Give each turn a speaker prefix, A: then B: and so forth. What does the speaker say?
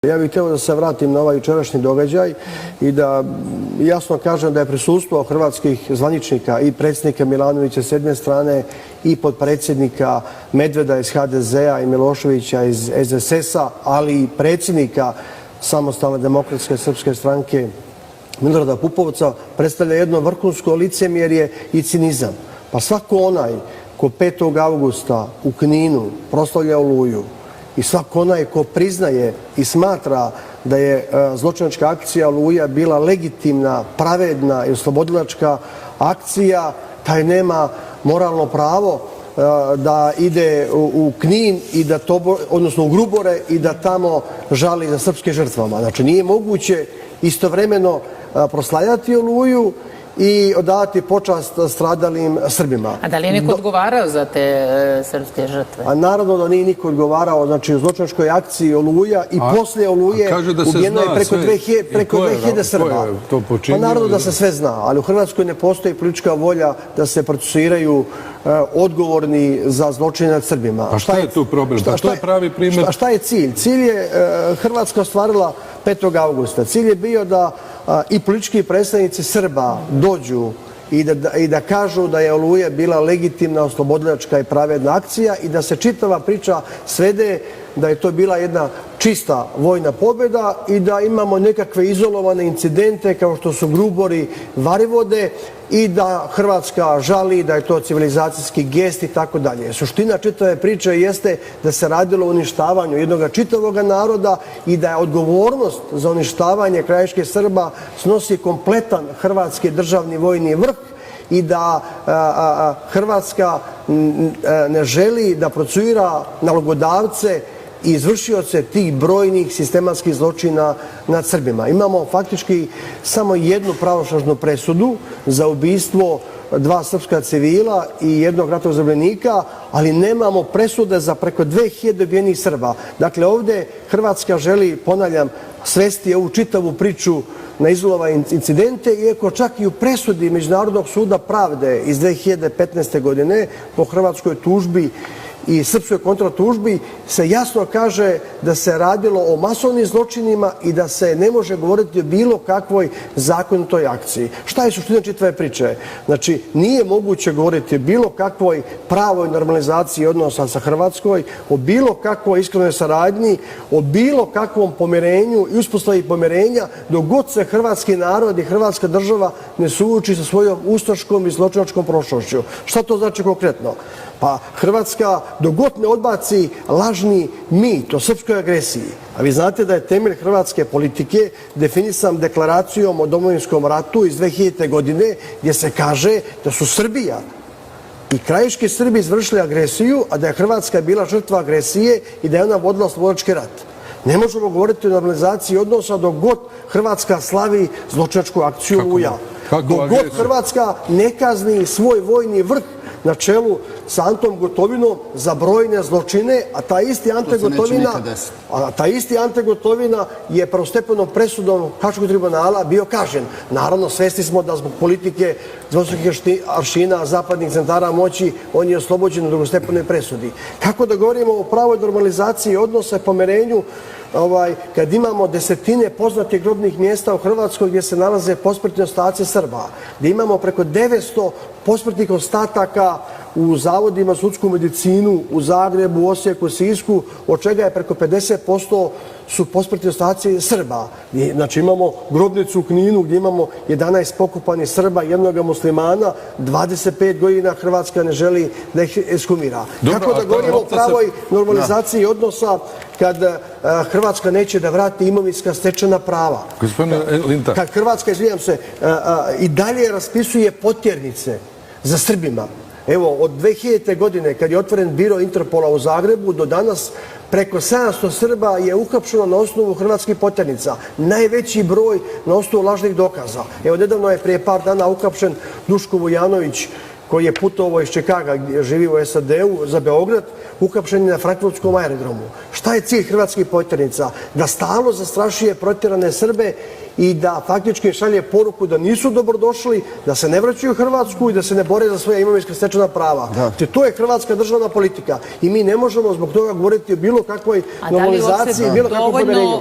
A: Ja bih htio da se vratim na ovaj jučerašnji događaj i da jasno kažem da je prisustvo hrvatskih zvaničnika i predsjednika Milanovića s jedne strane i potpredsjednika Medveda iz HDZ-a i Miloševića iz SDSS-a, ali i predsjednika Samostalne demokratske srpske stranke Milorada Pupovca predstavlja jedno vrhunsko licemjerje i cinizam. Pa svako onaj ko 5. augusta u Kninu proslavlja Oluju i svako onaj ko priznaje i smatra da je zločinačka akcija Oluja bila legitimna, pravedna i oslobodilačka akcija, taj nema moralno pravo da ide u Knin i da odnosno u Grubore i da tamo žali za srpskim žrtvama. Znači nije moguće istovremeno proslavljati Oluju i odavati počast stradalim Srbima.
B: A da li je neko odgovarao za te srpske žrtve?
A: A naravno da nije niko odgovarao. Znači u zločinačkoj akciji Oluja i poslije Oluje ubijeno je preko 2000 Srba. Pa naravno da se sve zna, ali u Hrvatskoj ne postoji politička volja da se procesuiraju odgovorni za zločine nad Srbima.
C: A šta je tu problem? To je pravi primjer.
A: A šta je cilj? Cilj je Hrvatska ostvarila 5. augusta. Cilj je bio da i politički predstavnici Srba dođu i da kažu da je Oluja bila legitimna, oslobodilačka i pravedna akcija i da se čitava priča svede da je to bila jedna čista vojna pobjeda i da imamo nekakve izolovane incidente kao što su Grubori, Varivode i da Hrvatska žali da je to civilizacijski gest i tako dalje. Suština čitave priče jeste da se radilo o uništavanju jednog čitavog naroda i da je odgovornost za uništavanje krajiških Srba snosi kompletan hrvatski državni vojni vrh i da Hrvatska ne želi da procesuira nalogodavce i izvršioce tih brojnih sistematskih zločina nad Srbima. Imamo faktički samo jednu pravosnažnu presudu za ubistvo 2 srpska civila i jednog ratnog zarobljenika, ali nemamo presude za preko 2000 ubijenih Srba. Dakle, ovdje Hrvatska želi, ponavljam, svesti ovu čitavu priču na izolovane incidente, iako čak i u presudi Međunarodnog suda pravde iz 2015. godine po hrvatskoj tužbi i srpskoj kontratužbi se jasno kaže da se radilo o masovnim zločinima i da se ne može govoriti o bilo kakvoj zakonitoj akciji. Šta je suština čitave priče? Znači, nije moguće govoriti o bilo kakvoj pravoj normalizaciji odnosa sa Hrvatskoj, o bilo kakvoj iskrenoj saradnji, o bilo kakvom pomirenju i uspostavi pomirenja dok god se hrvatski narod i hrvatska država ne suoči sa svojom ustaškom i zločinačkom prošlošću. Šta to znači konkretno? Pa Hrvatska dok god ne odbaci lažni mit o srpskoj agresiji, a vi znate da je temelj hrvatske politike definisan deklaracijom o Domovinskom ratu iz 2000. godine gdje se kaže da su Srbija i krajiški Srbi izvršili agresiju, a da je Hrvatska bila žrtva agresije i da je ona vodila oslobodilački rat. Ne možemo govoriti o normalizaciji odnosa dok god Hrvatska slavi zločinačku akciju Oluja. Dok god Hrvatska ne kazni svoj vojni vrh na čelu sa Antom Gotovinom za brojne zločine, a taj isti Ante Gotovina je prvostepenom presudom Haškog tribunala bio kažnjen. Naravno, svesni smo da zbog politike dvostrukih aršina zapadnih centara moći on je oslobođen u drugostepenoj presudi. Kako da govorimo o pravoj normalizaciji odnosa i pomirenju kad imamo desetine poznatih grobnih mjesta u Hrvatskoj gdje se nalaze posmrtni ostaci Srba, gdje imamo preko 900 posmrtnih ostataka u zavodima za sudsku medicinu u Zagrebu, Osijeku, Sisku, od čega je preko 50% su posmrtni ostaci Srba. Znači imamo grobnicu u Kninu gdje imamo 11 pokopanih Srba i jednoga muslimana, 25 godina Hrvatska ne želi da ih ekshumira. Kako da govorimo o pravoj normalizaciji odnosa kad Hrvatska neće da vrati imovinska stečena prava? Kad Hrvatska, izvinjam se, i dalje raspisuje potjernice za Srbima. Evo, od 2000. godine, kad je otvoren biro Interpola u Zagrebu, do danas preko 700 Srba je uhapšeno na osnovu hrvatskih potjernica. Najveći broj na osnovu lažnih dokaza. Evo, nedavno je prije par dana uhapšen Duško Vujanović, koji je putovao iz Čikaga, gdje živi u SAD-u, za Beograd, uhapšen je na frankfurtskom aerodromu. Šta je cilj hrvatskih potjernica? Da stalno zastrašuje protjerane Srbe i da faktički šalje poruku da nisu dobrodošli, da se ne vraćaju u Hrvatsku i da se ne bore za svoja imovinska stečena prava. Znači, to je hrvatska državna politika i mi ne možemo zbog toga govoriti o bilo kakvoj normalizaciji, bilo kakvom pomirenju.